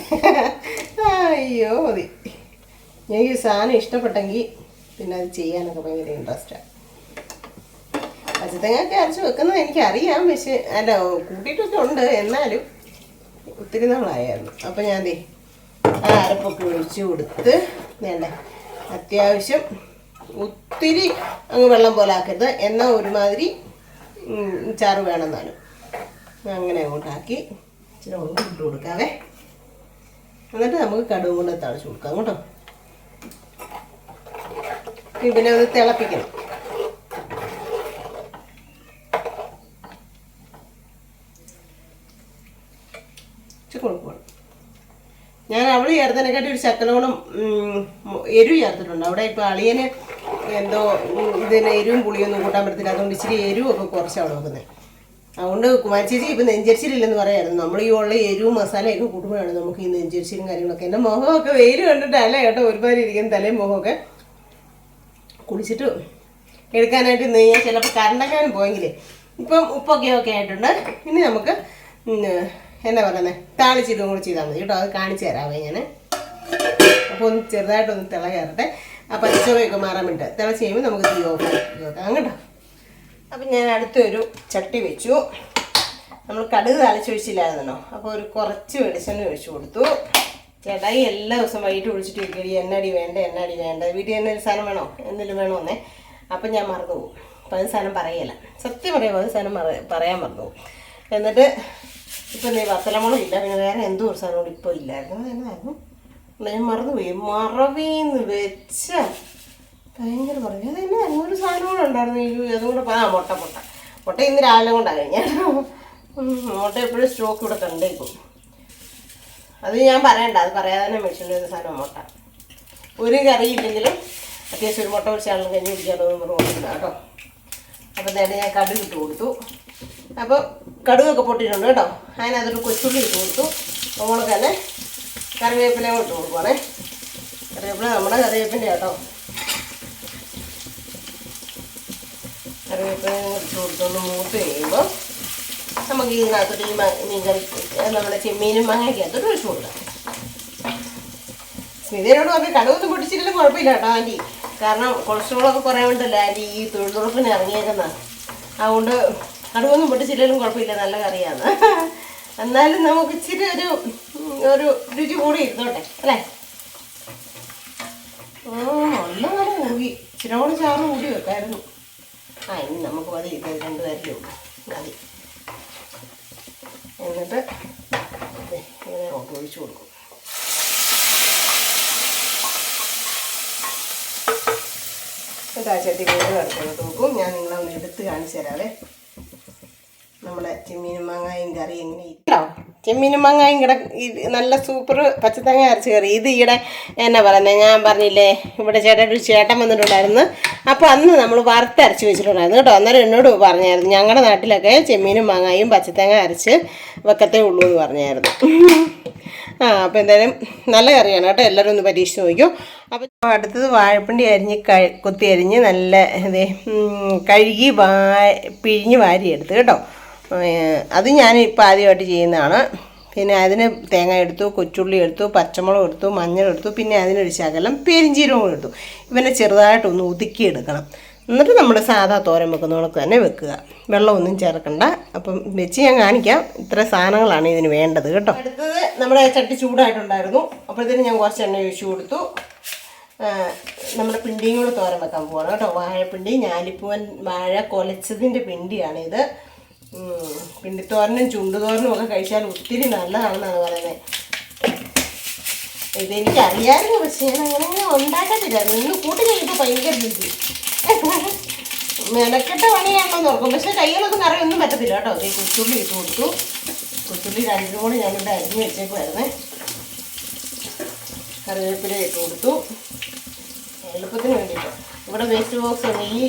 അയ്യോ മതി, എനിക്ക് സാധനം ഇഷ്ടപ്പെട്ടെങ്കിൽ പിന്നെ അത് ചെയ്യാനൊക്കെ ഭയങ്കര ഇൻട്രസ്റ്റാണ്. പച്ചത്തേങ്ങയൊക്കെ അരച്ച് വെക്കുന്നത് എനിക്കറിയാം, പക്ഷെ അല്ല കൂട്ടിയിട്ടൊക്കെ ഉണ്ട്, എന്നാലും ഒത്തിരി നാളായിരുന്നു. അപ്പം ഞാൻ ആ അരപ്പൊക്കെ ഒഴിച്ച് കൊടുത്ത് വേണ്ടേ, അത്യാവശ്യം ഒത്തിരി അങ്ങ് വെള്ളം പോലെ ആക്കരുത്, എന്നാൽ ഒരുമാതിരി ചാറ് വേണമെന്നാണ്. അങ്ങനെ അങ്ങോട്ടാക്കി ഇച്ചിരി ഉള്ളിൽ ഇട്ട് കൊടുക്കാവേ. എന്നിട്ട് നമുക്ക് കടുകും കൊണ്ട് തളിച്ച് കൊടുക്കാം കേട്ടോ. പിന്നെ ഒന്ന് തിളപ്പിക്കണം. കൊടുക്കണം. ഞാൻ അവൾ ചേർത്തതിനെക്കാട്ടി ഒരു ശക്കലോണം എരിവ് ചേർത്തിട്ടുണ്ട്. അവിടെ ഇപ്പോൾ അളിയന് എന്തോ ഇതിന് എരിവും പുളിയൊന്നും കൂട്ടാൻ പറ്റത്തില്ല, അതുകൊണ്ട് ഇച്ചിരി എരിവൊക്കെ കുറച്ച് അവിടെ വെക്കുന്നത്. അതുകൊണ്ട് കുമാരിച്ചേച്ചി ഇപ്പം നെഞ്ചരിച്ചിലില്ലെന്ന് പറയായിരുന്നു. നമ്മൾ ഈ ഉള്ള എരിവും മസാലയൊക്കെ കൂട്ടുമ്പോഴാണ് നമുക്ക് ഈ നെഞ്ചരിച്ചിലും കാര്യങ്ങളൊക്കെ. എൻ്റെ മുഖമൊക്കെ വെയിൽ കണ്ടിട്ടല്ല കേട്ടോ ഒരുപാട് ഇരിക്കുന്ന തലയും മുഖമൊക്കെ കുളിച്ചിട്ട് എടുക്കാനായിട്ട് ഇന്ന് ഞാൻ ചിലപ്പോൾ കരണ്ടക്കാനും പോയെങ്കിലേ. ഇപ്പം ഉപ്പൊക്കെ ഒക്കെ ആയിട്ടുണ്ട്. ഇനി നമുക്ക് എന്നാ പറയുന്നത് താളിച്ചിട്ടും കൂടെ ചെയ്താൽ മതി കേട്ടോ. അത് കാണിച്ചു തരാവേ ഞാൻ. അപ്പോൾ ഒന്ന് ചെറുതായിട്ടൊന്ന് തിള കയറട്ടെ, ആ പച്ചവയൊക്കെ മാറാൻ വേണ്ടിയിട്ട്. തിളച്ച് കഴിയുമ്പോൾ നമുക്ക് തീ ഓഫാക്കാം കേട്ടോ. അപ്പം ഞാൻ അടുത്തൊരു ചട്ടി വെച്ചു. നമ്മൾ കടുക് താളിച്ചൊഴിച്ചില്ലായിരുന്നോ, അപ്പോൾ ഒരു കുറച്ച് വെളിച്ചെണ്ണ ഒഴിച്ചു കൊടുത്തു. ചേട്ടായി എല്ലാ ദിവസവും വൈകിട്ട് വിളിച്ചിട്ട് ഇരിക്കടി എണ്ണടി വേണ്ട വീട്ടിൽ തന്നെ ഒരു സാധനം വേണോ, എന്തെങ്കിലും വേണമെന്നേ. അപ്പം ഞാൻ മറന്നു പോകും, അപ്പം അത് സാധനം പറയല. സത്യം പറയാം, അത് സാധനം പറയാൻ മറന്നു പോകും. എന്നിട്ട് ഇപ്പം വത്തലമുളക് ഇല്ല, പിന്നെ വേറെ എന്തോ ഒരു സാധനം കൂടി ഇപ്പോൾ ഇല്ലായിരുന്നു. അതെന്നായിരുന്നു ഞാൻ മറന്നുപോയി. മറവിന്ന് വെച്ച ഭയങ്കര പറഞ്ഞു. അതെന്നാ ഒരു സാധനം കൂടെ ഉണ്ടായിരുന്നു. അതും കൂടെ മുട്ട ഇന്ന് രാവിലെ കൊണ്ടാണ് കഴിഞ്ഞാൽ. മുട്ട എപ്പോഴും സ്റ്റോക്ക് ഇവിടെ കണ്ടേക്കും. അത് ഞാൻ പറയണ്ട, അത് പറയാതെ തന്നെ മേടിച്ചിട്ടുള്ള സാധനം മുട്ട. ഒരു കറിയില്ലെങ്കിലും അത്യാവശ്യം ഒരു മുട്ട പൊരിച്ചാണെങ്കിലും കഞ്ഞി കുടിക്കാമെന്ന് പറഞ്ഞിട്ടുണ്ട് കേട്ടോ. അപ്പം നേരെ ഞാൻ കടുക് ഇട്ട് കൊടുത്തു. അപ്പോൾ കടുകൊക്കെ പൊട്ടിയിട്ടുണ്ട് കേട്ടോ. അതിനകത്തൊരു കൊച്ചുള്ളി ഇട്ട് കൊടുത്തു. നമ്മൾ തന്നെ കറിവേപ്പിലയും ഇട്ട് കൊടുക്കുവാണേ. കറിവേപ്പില നമ്മുടെ കറിവേപ്പിൻ്റെ കേട്ടോ. കറിവേപ്പില ഇട്ട് കൊടുത്തൊന്ന് മൂത്ത് കഴിയുമ്പോൾ നമുക്ക് ഇതിനകത്തോട്ട് ഈ മീൻകറി നമ്മുടെ ചെമ്മീനും മാങ്ങയ്ക്കകത്തോട്ട് ഒഴിച്ചു കൊടുക്കാം. സ്മിതയോട് പറഞ്ഞ് കടുകൊന്നും പൊട്ടിച്ചിട്ടും കുഴപ്പമില്ല കേട്ടോ ആൻറ്റി. കാരണം കൊളസ്ട്രോളൊക്കെ കുറയാൻ വേണ്ടല്ലോ ആൻറ്റി ഈ തൊഴിലുറപ്പിന് ഇറങ്ങിയേക്കുന്ന. അതുകൊണ്ട് കടുകൊന്നും പൊട്ടിച്ചില്ലെങ്കിലും കുഴപ്പമില്ല, നല്ല കറിയാണ്. എന്നാലും നമുക്ക് ഇച്ചിരി ഒരു രുചി കൂടി ഇരുന്നോട്ടെ അല്ലേ. നല്ല നല്ല കൂടി ഇച്ചിരി കൂടി ചാറ് കൂടി വെക്കായിരുന്നു. ഇനി നമുക്ക് മതി, ഇത് 2 കാര്യമേ ഉള്ളൂ, മതി. എന്നിട്ട് ഇങ്ങനെ ഒഴിച്ചു കൊടുക്കും. എന്നിട്ട് ആ ചട്ടി കൂടെ കിടക്കുന്നത് നോക്കും. ഞാൻ നിങ്ങളെ ഒന്ന് എടുത്ത് കാണിച്ചു തരാവേ. നമ്മുടെ ചെമ്മീനും മാങ്ങായും കറി എങ്ങനെ ഇരിക്കോ. ചെമ്മീനും മാങ്ങായും നല്ല സൂപ്പർ പച്ചത്തേങ്ങ അരച്ച് കറി. ഇത് ഈയിടെ എന്നാ പറയുന്നത്, ഞാൻ പറഞ്ഞില്ലേ ഇവിടെ ഒരു ചേട്ടൻ വന്നിട്ടുണ്ടായിരുന്നു. അപ്പോൾ അന്ന് നമ്മൾ വറുത്തരച്ച് വെച്ചിട്ടുണ്ടായിരുന്നു കേട്ടോ. അന്നേരം എന്നോട് പറഞ്ഞായിരുന്നു ഞങ്ങളുടെ നാട്ടിലൊക്കെ ചെമ്മീനും മാങ്ങായും പച്ചത്തേങ്ങ അരച്ച് വെക്കത്തേ ഉള്ളൂ എന്ന് പറഞ്ഞായിരുന്നു. അപ്പോൾ എന്തായാലും നല്ല കറിയാണ് കേട്ടോ. എല്ലാവരും ഒന്ന് പരീക്ഷിച്ച് നോക്കും. അപ്പോൾ അടുത്തത് വാഴപ്പിണ്ടി കൊത്തി അരിഞ്ഞ് നല്ല കഴുകി പിഴിഞ്ഞ് വാരിയെടുത്ത് കേട്ടോ. അത് ഞാനിപ്പോൾ ആദ്യമായിട്ട് ചെയ്യുന്നതാണ്. പിന്നെ അതിന് തേങ്ങ എടുത്തു, കൊച്ചുള്ളി എടുത്തു, പച്ചമുളക് എടുത്തു, മഞ്ഞൾ എടുത്തു, പിന്നെ അതിനൊരു ശകലം പെരിഞ്ചീരകം എടുത്തു. ഇവനെ ചെറുതായിട്ടൊന്ന് ഒതുക്കിയെടുക്കണം. എന്നിട്ട് നമ്മൾ സാധാ തോരൻ വെക്കുന്ന കണക്ക് തന്നെ വെക്കുക, വെള്ളമൊന്നും ചേർക്കണ്ട. അപ്പം വെച്ച് ഞാൻ കാണിക്കാം. ഇത്ര സാധനങ്ങളാണ് ഇതിന് വേണ്ടത് കേട്ടോ. അടുത്തത് നമ്മുടെ ചട്ടി ചൂടായിട്ടുണ്ടായിരുന്നു. അപ്പോഴത്തേനും ഞാൻ കുറച്ച് എണ്ണ ഒഴിച്ചു കൊടുത്തു. നമ്മുടെ പിണ്ടിയും കൂടെ തോരൻ വെക്കാൻ പോവാണ് കേട്ടോ. വാഴപ്പിണ്ടി, ഞാലിപ്പൂവൻ വാഴ കൊലച്ചതിൻ്റെ പിണ്ടിയാണിത്. പിണ്ടിത്തോരനും ചുണ്ടുതോരനും ഒക്കെ കഴിച്ചാൽ ഒത്തിരി നല്ലതാണെന്നാണ് പറയുന്നത്. ഇതെനിക്കറിയാമായിരുന്നു, പക്ഷേ ഞാൻ അങ്ങനെ ഉണ്ടാക്കത്തില്ലായിരുന്നു. ഇന്ന് കൂട്ടി കഴിയുമ്പോൾ ഭയങ്കര രുചി. മെനക്കെട്ട പണിയാണല്ലോ നോക്കും, പക്ഷേ കയ്യിലൊന്നും കറിയൊന്നും പറ്റത്തില്ല കേട്ടോ. ഈ കൊച്ചുള്ളി ഇട്ട് കൊടുത്തു. കൊച്ചുള്ളി രണ്ടും കൂടി ഞാനിവിടെ അരിഞ്ഞ് വെച്ചേക്കുമായിരുന്നേ. കറിവേപ്പില ഇട്ട് കൊടുത്തു എളുപ്പത്തിന് വേണ്ടിയിട്ട്. ഇവിടെ വേസ്റ്റ് ബോക്സ് ഒന്നും ഈ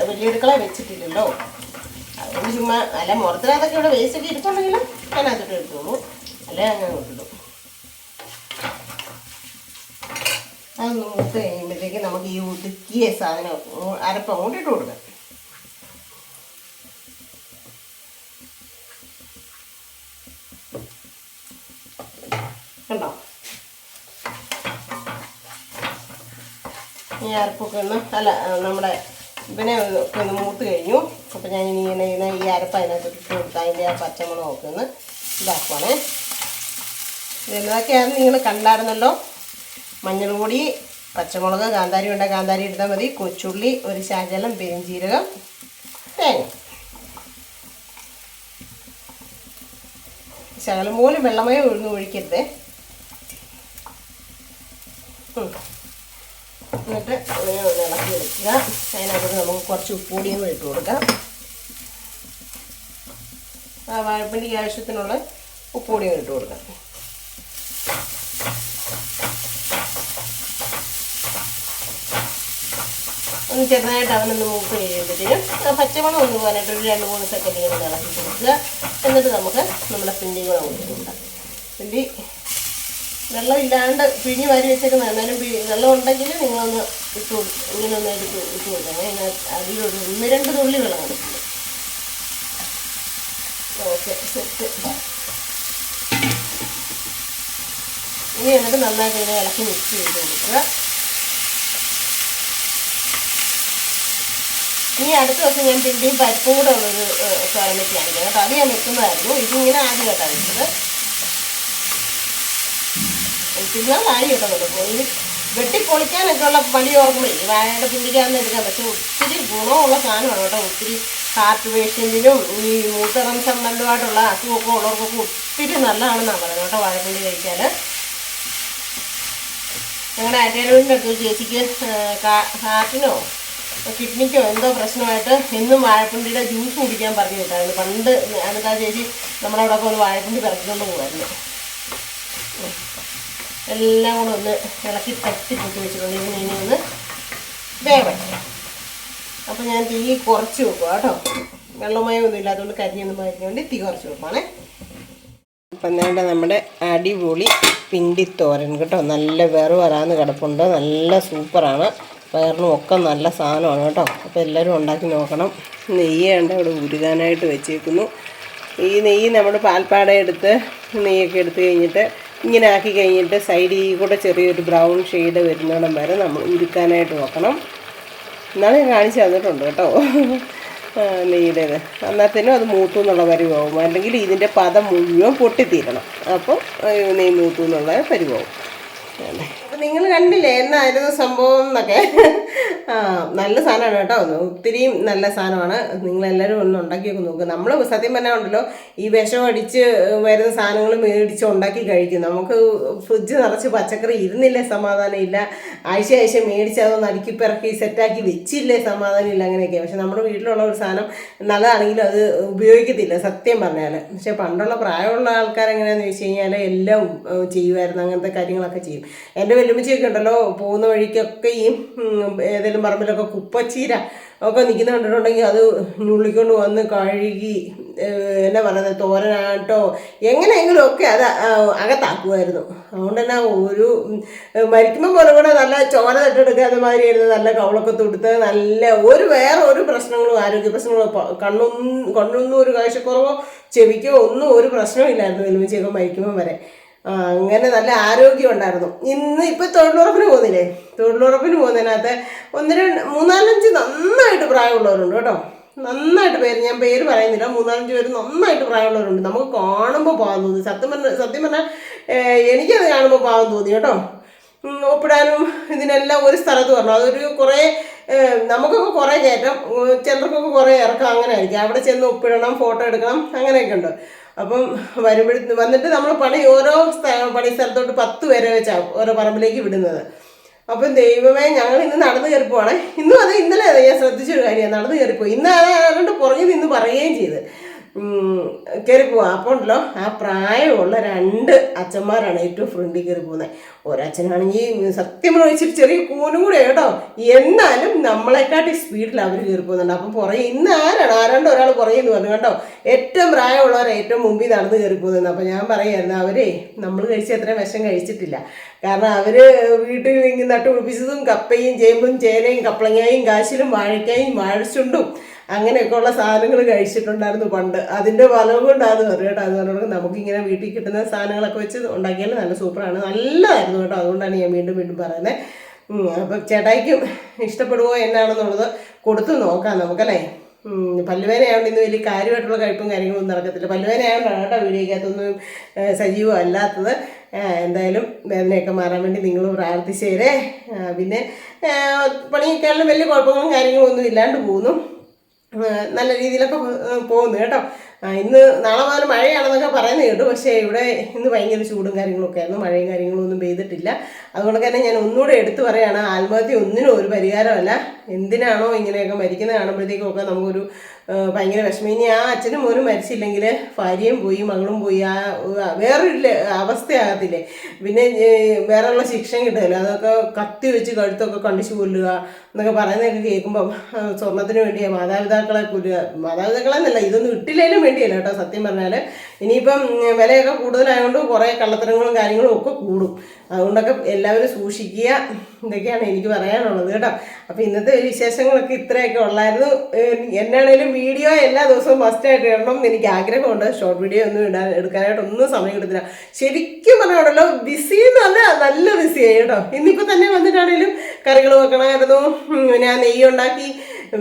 വലിയ അടുക്കള വെച്ചിട്ടില്ലല്ലോ, അതുകൊണ്ട് ചുമ്മാ അല്ല മുറത്തിനകത്തൊക്കെ ഇവിടെ വേസ്റ്റൊക്കെ ഇരിക്കുന്നുണ്ടെങ്കിലും അതിനകത്തോട്ട് എടുത്തോളൂ, അല്ലെ അങ്ങനെ കൊണ്ടിടും. അതൊന്ന് മൂത്ത് കഴിയുമ്പോഴത്തേക്ക് നമുക്ക് ഈ ഒതുക്കിയ സാധനം അരപ്പം അങ്ങോട്ട് ഇട്ട് കൊടുക്കാം. കണ്ടോ, ഈ അരപ്പൊക്കെ ഒന്ന് അല്ല നമ്മുടെ ഇവനെ ഒക്കെ ഒന്ന് മൂത്ത് കഴിഞ്ഞു. അപ്പം ഞാൻ ഇങ്ങനെ ഈ അരപ്പ് അതിനകത്ത് ഇട്ട് കൊടുത്ത് അതിൻ്റെ ആ പച്ചമുളകൊക്കെ ഒന്ന് ഇതാക്കുവാണേ. ഇതെന്തൊക്കെയാണ് നിങ്ങൾ കണ്ടായിരുന്നല്ലോ. മഞ്ഞൾ പൊടി, പച്ചമുളക്, കാന്താരി ഉണ്ടെങ്കിൽ കാന്താരി എടുത്താൽ മതി, കൊച്ചുള്ളി, ഒരു ശകലം പെരുംജീരകം, തേങ്ങ. ശകലം പോലും വെള്ളമയം ഒഴിക്കരുത്. എന്നിട്ട് ഇളക്കി എടുക്കുക. അതിനകത്ത് നമുക്ക് കുറച്ച് ഉപ്പുപൊടിയും കൂടി ഇട്ട് കൊടുക്കാം. ആ വാഴപ്പിണ്ടിക്ക് ആവശ്യത്തിനുള്ള ഉപ്പുപൊടിയും ഇട്ട് കൊടുക്കാം. ഒന്ന് ചെറുതായിട്ട് അവനൊന്ന് മൂത്ത് കഴിയുമ്പോഴത്തേനും പച്ചമണം ഒന്ന് പോകാനായിട്ട് ഒരു 2-3 സെക്കൻഡ് ഇങ്ങനെ ഇളക്കി കൊടുക്കുക. എന്നിട്ട് നമുക്ക് നമ്മുടെ പിണ്ടി കൂടെ കൊടുക്കാം. പിണ്ടി വെള്ളമില്ലാണ്ട് പിഴിഞ്ഞ് വാരി വെച്ചേക്കുന്നത്, എന്നാലും വെള്ളം ഉണ്ടെങ്കിൽ നിങ്ങളൊന്ന് ഇങ്ങനെ ഒന്ന് ഇട്ട് കൊടുക്കണം. അതിനകത്ത് അതിലൊരു 1-2 തുള്ളി വെള്ളം കൊടുക്കുന്നു. Okay, set. ഇനി എന്നിട്ട് നന്നായിട്ട് ഇങ്ങനെ ഇളക്കി മിക്സ് ചെയ്ത് കൊടുക്കുക. ഇനി അടുത്ത ദിവസം ഞാൻ പിണ്ടിയും പരിപ്പും കൂടെ ഉള്ളൊരു തോരൻ വെച്ചാണ് കേട്ടോ. അത് ഞാൻ വെക്കുന്നതായിരുന്നു. ഇതിങ്ങനെ ആദ്യം കേട്ടോ വെച്ചത്. തിന്നാളായി കേട്ടോ. ഇത് വെട്ടിപ്പൊളിക്കാനൊക്കെ ഉള്ള പണി ഓർക്കുമ്പോഴേ വാഴയുടെ പിണ്ടിക്കാന്ന് എടുക്കാം. പക്ഷെ ഒത്തിരി ഗുണമുള്ള സാധനമാണ് കേട്ടോ. ഒത്തിരി ഹാർട്ട് പേഷ്യൻറ്റിനും ഈ മൂത്രകം സംബന്ധമായിട്ടുള്ള അസുഖമൊക്കെ ഉള്ളവർക്കൊക്കെ ഒത്തിരി നല്ലതാണെന്നാണ് പറയുന്നത് കേട്ടോ വാഴപ്പിണ്ടി കഴിച്ചാൽ. ഞങ്ങളുടെ ആറ്റേലൂരിൻ്റെ അടുത്ത് ചേച്ചിക്ക് ഹാർട്ടിനോ കിഡ്നിക്കോ എന്തോ പ്രശ്നമായിട്ട് എന്നും വാഴപ്പിണ്ടിയുടെ ജ്യൂസ് കുടിക്കാൻ പറഞ്ഞു വിട്ടായിരുന്നു. പണ്ട് എന്നിട്ട് ആ ചേച്ചി നമ്മുടെ അവിടെയൊക്കെ ഒന്ന് വാഴപ്പിണ്ടി പറിച്ചുകൊണ്ട് പോകുമായിരുന്നു. എല്ലാം കൂടെ ഒന്ന് ഇളക്കി തട്ടിപ്പൊട്ടി വെച്ചിട്ടുണ്ട്. ഇനി ഒന്ന് വേവട്ടെ. അപ്പോൾ ഞാൻ തീ കുറച്ച് വെക്കുക കേട്ടോ. വെള്ളമയമൊന്നും ഇല്ലാത്തതുകൊണ്ട് കരിയൊന്നും മരിഞ്ഞുകൊണ്ട് തീ കുറച്ച് വെക്കുവാണേ. അപ്പം വേണ്ട നമ്മുടെ അടിപൊളി പിണ്ടിത്തോരൻ കേട്ടോ. നല്ല വേറ് വരാന്ന് കിടപ്പുണ്ട്. നല്ല സൂപ്പറാണ്. വയറിനും ഒക്കെ നല്ല സാധനമാണ് കേട്ടോ. അപ്പോൾ എല്ലാവരും ഉണ്ടാക്കി നോക്കണം. നെയ്യ് കണ്ട ഇവിടെ ഉരുകാനായിട്ട് വെച്ചേക്കുന്നു. ഈ നെയ്യ് നമ്മുടെ പാൽപ്പാട എടുത്ത് നെയ്യൊക്കെ എടുത്ത് കഴിഞ്ഞിട്ട് ഇങ്ങനെ ആക്കി കഴിഞ്ഞിട്ട് സൈഡിൽ കൂടെ ചെറിയൊരു ബ്രൗൺ ഷെയ്ഡ് വരുന്നിടം വരെ നമ്മൾ ഉരുക്കാനായിട്ട് നോക്കണം. എന്നാലും ഞാൻ കാണിച്ചു തന്നിട്ടുണ്ട് കേട്ടോ നെയ്യുടേത്. അന്നത്തേനും അത് മൂത്തു എന്നുള്ള പരിവാകും. അല്ലെങ്കിൽ ഇതിൻ്റെ പദം മുഴുവൻ പൊട്ടിത്തീരണം. അപ്പോൾ നെയ്യ് മൂത്തു എന്നുള്ള പരിവാകും. അപ്പം നിങ്ങൾ കണ്ടില്ലേ എന്നായിരുന്നു സംഭവം എന്നൊക്കെ. നല്ല സാധനമാണ് കേട്ടോ. ഒത്തിരിയും നല്ല സാധനമാണ്. നിങ്ങളെല്ലാവരും ഒന്ന് ഉണ്ടാക്കിയൊക്കെ നോക്കുക. നമ്മൾ സത്യം പറഞ്ഞാൽ ഉണ്ടല്ലോ ഈ വിഷം അടിച്ച് വരുന്ന സാധനങ്ങൾ മേടിച്ച് ഉണ്ടാക്കി കഴിക്കും. നമുക്ക് ഫ്രിഡ്ജ് നിറച്ച് പച്ചക്കറി ഇരുന്നില്ലേ സമാധാനം ഇല്ല. ആഴ്ച മേടിച്ച് അതൊന്ന് അടുക്കി പിറക്കി സെറ്റാക്കി വെച്ചില്ലേ സമാധാനം ഇല്ല. അങ്ങനെയൊക്കെ. പക്ഷെ നമ്മുടെ വീട്ടിലുള്ള ഒരു സാധനം നല്ലതാണെങ്കിലും അത് ഉപയോഗിക്കത്തില്ല സത്യം പറഞ്ഞാൽ. പക്ഷെ പണ്ടുള്ള പ്രായമുള്ള ആൾക്കാരെങ്ങനെയാണെന്ന് ചോദിച്ചു കഴിഞ്ഞാൽ എല്ലാം ചെയ്യുമായിരുന്നു. അങ്ങനത്തെ കാര്യങ്ങളൊക്കെ ചെയ്യും. എൻ്റെ വെല്ലുമിച്ചയൊക്കെ ഉണ്ടല്ലോ പോകുന്ന വഴിക്കൊക്കെ ഈ ഏതെങ്കിലും പറമ്പിലൊക്കെ കുപ്പച്ചീര ഒക്കെ നിൽക്കുന്ന കണ്ടിട്ടുണ്ടെങ്കിൽ അത് ഞുള്ളിക്കൊണ്ട് വന്ന് കഴുകി എന്നാ പറയുന്നത് തോരനായിട്ടോ എങ്ങനെയെങ്കിലും ഒക്കെ അത് അകത്താക്കുമായിരുന്നു. അതുകൊണ്ട് തന്നെ ഒരു മരിക്കുമ്പോൾ പോലെ കൂടെ നല്ല ചോര തട്ടെടുക്കാത്ത മാതിരി ആയിരുന്നു. നല്ല കവളൊക്കെ തൊടുത്ത് നല്ല വേറെ ഒരു പ്രശ്നങ്ങളും ആരോഗ്യ പ്രശ്നങ്ങളോ കണ്ണൊന്നും ഒരു കാഴ്ചക്കുറവോ ചെവിക്കോ ഒന്നും ഒരു പ്രശ്നവും ഇല്ലായിരുന്നു വെല്ലുമിച്ചയൊക്കെ മരിക്കുമ്പോൾ വരെ. അങ്ങനെ നല്ല ആരോഗ്യം ഉണ്ടായിരുന്നു. ഇപ്പം തൊഴിലുറപ്പിന് പോകുന്നില്ലേ, തൊഴിലുറപ്പിന് പോകുന്നതിനകത്ത് 3-4-5 നന്നായിട്ട് പ്രായമുള്ളവരുണ്ട് കേട്ടോ. നന്നായിട്ട് ഞാൻ പേര് പറയുന്നില്ല, 3-4 പേര് നന്നായിട്ട് പ്രായമുള്ളവരുണ്ട്. നമുക്ക് കാണുമ്പോൾ പാവം തോന്നി. സത്യം പറഞ്ഞാൽ എനിക്കത് കാണുമ്പോൾ പാവം തോന്നി കേട്ടോ. ഒപ്പിടാനും ഇതിനെല്ലാം ഒരു സ്ഥലത്ത് പറഞ്ഞു. അതൊരു കുറേ നമുക്കൊക്കെ കുറേ കയറ്റം, ചിലർക്കൊക്കെ കുറേ ഇറക്കം, അങ്ങനെ ആയിരിക്കും. അവിടെ ചെന്ന് ഒപ്പിടണം, ഫോട്ടോ എടുക്കണം, അങ്ങനെയൊക്കെ ഉണ്ട്. അപ്പം വന്നിട്ട് നമ്മൾ ഓരോ പണി സ്ഥലത്തോട്ട് 10 പേരെ വെച്ചാണ് ഓരോ പറമ്പിലേക്ക് വിടുന്നത്. അപ്പം ദൈവമേ, ഞങ്ങൾ ഇന്ന് നടന്നു കയറിപ്പോവാണ്. ഇന്നലെ ഞാൻ ശ്രദ്ധിച്ചൊരു കാര്യമാണ്, നടന്നു കയറിപ്പോയി. ഇന്ന് അതുകൊണ്ട് പുറകിൽ നിന്ന് പറയുകയും ചെയ്ത് കയറി പോവാം. അപ്പോൾ ഉണ്ടല്ലോ, ആ പ്രായമുള്ള 2 അച്ഛന്മാരാണ് ഏറ്റവും ഫ്രണ്ടിൽ കയറി പോകുന്നത്. ഒരച്ഛനാണെങ്കിൽ സത്യം ഒഴിച്ചിട്ട് ചെറിയ കൂനും കൂടെ കേട്ടോ, എന്നാലും നമ്മളെക്കാട്ടി സ്പീഡിൽ അവർ കയറി പോകുന്നുണ്ട്. അപ്പം പുറകെ ഇന്ന് ആരാണ്ട് ഒരാൾ പുറകെന്ന് പറഞ്ഞു കേട്ടോ, ഏറ്റവും പ്രായമുള്ളവരെ ഏറ്റവും മുമ്പിൽ നടന്ന് കയറി പോകുന്നത്. അപ്പം ഞാൻ പറയായിരുന്നു, അവരെ നമ്മൾ കഴിച്ച അത്രയും വിഷം കഴിച്ചിട്ടില്ല. കാരണം അവർ വീട്ടിൽ നട്ടു പിടിപ്പിച്ചതും കപ്പയും ചേമ്പും ചേനയും കപ്പളങ്ങയും കാശിലും വാഴയ്ക്കായും വാഴച്ചുണ്ടും അങ്ങനെയൊക്കെയുള്ള സാധനങ്ങൾ കഴിച്ചിട്ടുണ്ടായിരുന്നു പണ്ട്. അതിൻ്റെ ഫലം കൊണ്ടാന്ന് പറയും കേട്ടോ. അത് പറഞ്ഞാൽ നമുക്കിങ്ങനെ വീട്ടിൽ കിട്ടുന്ന സാധനങ്ങളൊക്കെ വെച്ച് ഉണ്ടാക്കിയാൽ നല്ല സൂപ്പറാണ്, നല്ലതായിരുന്നു കേട്ടോ. അതുകൊണ്ടാണ് ഞാൻ വീണ്ടും പറയുന്നത്. അപ്പം ചേട്ടായിക്കും ഇഷ്ടപ്പെടുമോ എന്നാണെന്നുള്ളത് കൊടുത്തു നോക്കാം നമുക്കല്ലേ. പല്ലുവേനയായതുകൊണ്ട് ഇന്ന് വലിയ കാര്യമായിട്ടുള്ള കഴിപ്പും കാര്യങ്ങളൊന്നും നടക്കത്തില്ല. പല്ലുവേനയായതുകൊണ്ടാണ് കേട്ടോ വീഡിയോക്കകത്തൊന്നും സജീവം അല്ലാത്തത്. എന്തായാലും വേദനയൊക്കെ മാറാൻ വേണ്ടി നിങ്ങൾ പ്രാർത്ഥിച്ചേരേ. പിന്നെ പണിയൊക്കെയാണെങ്കിലും വലിയ കുഴപ്പങ്ങളും കാര്യങ്ങളും ഒന്നും ഇല്ലാണ്ട് പോകുന്നു, നല്ല രീതിയിലൊക്കെ പോകുന്നു കേട്ടോ. നാളെ മുതൽ മഴയാണെന്നൊക്കെ പറയുന്നത് കേട്ടു. പക്ഷേ ഇവിടെ ഇന്ന് ഭയങ്കര ചൂടും കാര്യങ്ങളൊക്കെ ആയിരുന്നു, മഴയും കാര്യങ്ങളും ഒന്നും പെയ്തിട്ടില്ല. അതുകൊണ്ട് തന്നെ ഞാൻ ഒന്നുകൂടെ എടുത്തു പറയുകയാണ്, ആത്മഹത്യ ഒന്നിനും ഒരു പരിഹാരമല്ല. എന്തിനാണോ ഇങ്ങനെയൊക്കെ മരിക്കുന്നത് കാണുമ്പോഴത്തേക്കൊക്കെ നമുക്കൊരു ഭയങ്കര വിഷമം. ഇനി ആ അച്ഛനും മോനും മരിച്ചില്ലെങ്കിൽ ഭാര്യയും പോയി മകളും പോയി, വേറൊരു അവസ്ഥയാകത്തില്ലേ. പിന്നെ വേറെയുള്ള ശിക്ഷയും കിട്ടുമല്ലോ, അതൊക്കെ കത്തി വെച്ച് കഴുത്തൊക്കെ കണ്ടിച്ചു കൊല്ലുക എന്നൊക്കെ പറയുന്നതൊക്കെ കേൾക്കുമ്പം സ്വർണത്തിന് വേണ്ടിയാ മാതാപിതാക്കളെ കൊല്ലുക. മാതാപിതാക്കളെന്നല്ല, ഇതൊന്നും ഇട്ടില്ലേലും വേണ്ടിയല്ല കേട്ടോ. സത്യം പറഞ്ഞാൽ ഇനിയിപ്പം വിലയൊക്കെ കൂടുതലായതുകൊണ്ട് കുറേ കള്ളത്തരങ്ങളും കാര്യങ്ങളും ഒക്കെ കൂടും. അതുകൊണ്ടൊക്കെ എല്ലാവരും സൂക്ഷിക്കുക. ഇതൊക്കെയാണ് എനിക്ക് പറയാനുള്ളത് കേട്ടോ. അപ്പോൾ ഇന്നത്തെ വിശേഷങ്ങളൊക്കെ ഇത്രയൊക്കെ ഉള്ളായിരുന്നു. എന്നാണേലും വീഡിയോ എല്ലാ ദിവസവും മസ്റ്റായിട്ട് ഇടണം എന്ന് എനിക്ക് ആഗ്രഹമുണ്ട്. ഷോർട്ട് വീഡിയോ ഒന്നും എടുക്കാനായിട്ടൊന്നും സമയം കിട്ടത്തില്ല. ശരിക്കും പറഞ്ഞാണല്ലോ, ബിസി എന്ന് പറഞ്ഞാൽ നല്ല ബിസിയായി കേട്ടോ. ഇന്നിപ്പോൾ തന്നെ വന്നിട്ടാണേലും കറികൾ വെക്കണമായിരുന്നു, ഞാൻ നെയ്യ് ഉണ്ടാക്കി,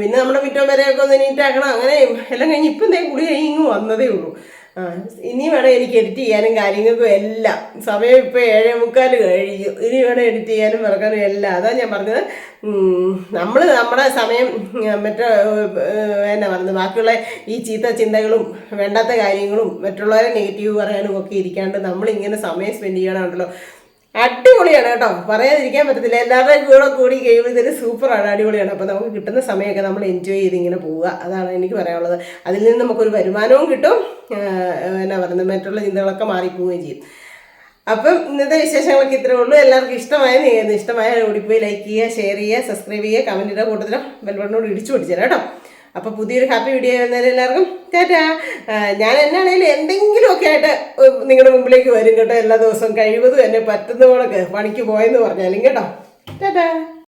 പിന്നെ നമ്മുടെ മിറ്റം വരെയൊക്കെ ഒന്ന് നീറ്റാക്കണം, അങ്ങനെ എല്ലാം കഴിഞ്ഞ് ഇപ്പം എന്തെങ്കിലും കുളി കഴിഞ്ഞ് വന്നതേ ഉള്ളൂ. ഇനി വേണം എനിക്ക് എഡിറ്റ് ചെയ്യാനും കാര്യങ്ങൾക്കും എല്ലാം. സമയം ഇപ്പോൾ 7:45 കഴിഞ്ഞു. ഇനി വേണം എഡിറ്റ് ചെയ്യാനും മറക്കാനും എല്ലാം. അതാണ് ഞാൻ പറഞ്ഞത്, നമ്മുടെ സമയം എന്നാ പറയുന്നത്, ബാക്കിയുള്ള ഈ ചീത്ത ചിന്തകളും വേണ്ടാത്ത കാര്യങ്ങളും മറ്റുള്ളവരെ നെഗറ്റീവ് പറയാനും ഒക്കെ ഇരിക്കാണ്ട് നമ്മളിങ്ങനെ സമയം സ്പെൻഡ് ചെയ്യണമുണ്ടല്ലോ, അടിപൊളിയാണ് കേട്ടോ. പറയാതിരിക്കാൻ പറ്റത്തില്ല. എല്ലാവരുടെയും കൂടെ കൂടി കഴിയുമ്പോൾ ഇതൊരു സൂപ്പറാണ്, അടിപൊളിയാണ്. അപ്പോൾ നമുക്ക് കിട്ടുന്ന സമയമൊക്കെ നമ്മൾ എൻജോയ് ചെയ്ത് ഇങ്ങനെ പോവുക, അതാണ് എനിക്ക് പറയാനുള്ളത്. അതിൽ നിന്ന് നമുക്കൊരു വരുമാനവും കിട്ടും, എന്നാ പറയുന്നത്, മറ്റുള്ള ചിന്തകളൊക്കെ മാറിപ്പോവുകയും ചെയ്യും. അപ്പം ഇന്നത്തെ വിശേഷങ്ങളൊക്കെ ഇത്രേ ഉള്ളൂ. എല്ലാവർക്കും ഇഷ്ടമായ ഓടിപ്പോയി ലൈക്ക് ചെയ്യുക, ഷെയർ ചെയ്യുക, സബ്സ്ക്രൈബ് ചെയ്യുക, കമൻറ്റ് ചെയ്യുക, കൂട്ടത്തിലോ ബെൽബട്ടനോട് ഇടിച്ചു പിടിച്ചേരാം കേട്ടോ. അപ്പോൾ പുതിയൊരു ഹാപ്പി വീഡിയോ വരുന്നതിന് എല്ലാവർക്കും ടാറ്റാ. ഞാൻ എന്നാണെങ്കിലും എന്തെങ്കിലുമൊക്കെ ആയിട്ട് നിങ്ങളുടെ മുമ്പിലേക്ക് വരും കേട്ടോ. എല്ലാ ദിവസവും കഴിവതും എന്നെ പറ്റുന്ന പോലൊക്കെ പണിക്ക് പോയെന്ന് പറഞ്ഞാലും കേട്ടോ. ടാറ്റാ.